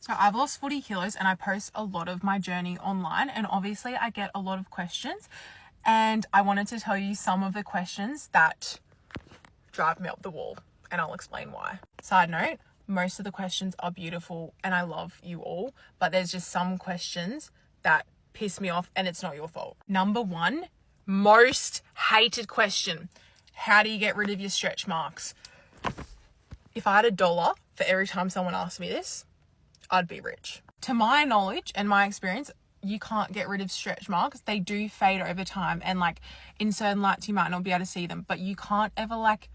So I've lost 40 kilos and I post a lot of my journey online, and obviously I get a lot of questions, and I wanted to tell you some of the questions that drive me up the wall, and I'll explain why. Side note, most of the questions are beautiful and I love you all, but there's just some questions that piss me off and it's not your fault. Number one, most hated question: how do you get rid of your stretch marks? If I had $1 for every time someone asked me this, I'd be rich. To my knowledge and my experience, you can't get rid of stretch marks. They do fade over time, and like in certain lights you might not be able to see them, but you can't ever like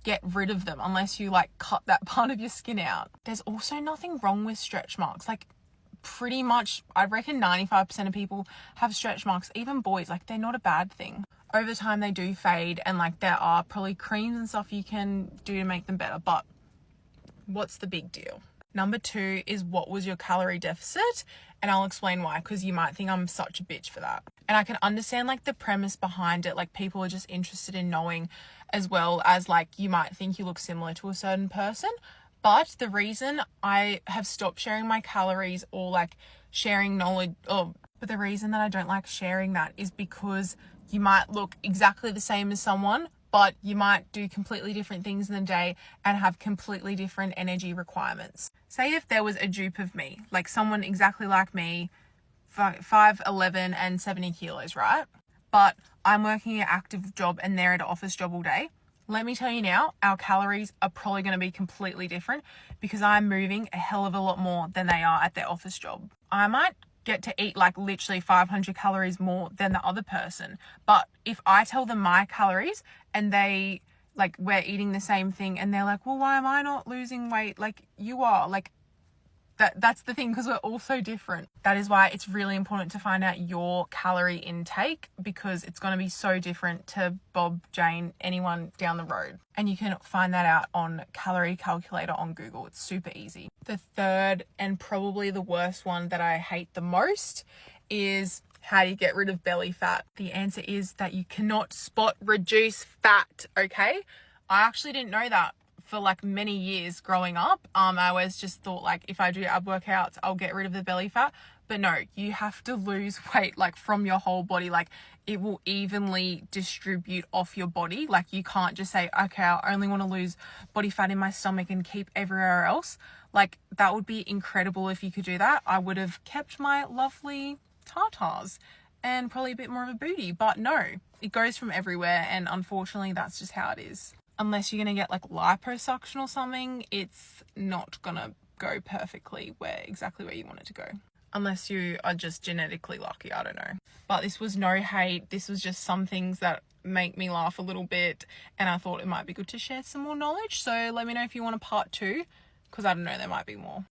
get rid of them unless you like cut that part of your skin out. There's also nothing wrong with stretch marks. Like pretty much, I reckon 95% of people have stretch marks, even boys. Like they're not a bad thing. Over time they do fade, and like there are probably creams and stuff you can do to make them better, but what's the big deal? Number two is, what was your calorie deficit? And I'll explain why, because you might think I'm such a bitch for that. And I can understand like the premise behind it. Like people are just interested in knowing, as well as like you might think you look similar to a certain person. But the reason I have stopped sharing my calories or like sharing knowledge, but the reason that I don't like sharing that is because you might look exactly the same as someone, but you might do completely different things in the day and have completely different energy requirements. Say if there was a dupe of me, like someone exactly like me, 5'11" and 70 kilos, right? But I'm working an active job and they're at an office job all day. Let me tell you now, our calories are probably going to be completely different because I'm moving a hell of a lot more than they are at their office job. I might get to eat like literally 500 calories more than the other person, but if I tell them my calories and they like, we're eating the same thing and they're like, well, why am I not losing weight? Like you are. Like that's the thing, because we're all so different. That is why it's really important to find out your calorie intake, because it's going to be so different to Bob, Jane, anyone down the road. And you can find that out on calorie calculator on Google. It's super easy. The third and probably the worst one that I hate the most is, how do you get rid of belly fat? The answer is that you cannot spot reduce fat, okay? I actually didn't know that for like many years growing up. I always just thought like if I do ab workouts, I'll get rid of the belly fat. But no, you have to lose weight like from your whole body. Like it will evenly distribute off your body. Like you can't just say, okay, I only want to lose body fat in my stomach and keep everywhere else. Like that would be incredible if you could do that. I would have kept my lovely tartars and probably a bit more of a booty, but no, it goes from everywhere, and unfortunately that's just how it is. Unless you're gonna get like liposuction or something, it's not gonna go perfectly exactly where you want it to go, unless you are just genetically lucky. I don't know, but this was no hate. This was just some things that make me laugh a little bit, and I thought it might be good to share some more knowledge. So let me know if you want a part 2, because I don't know, there might be more.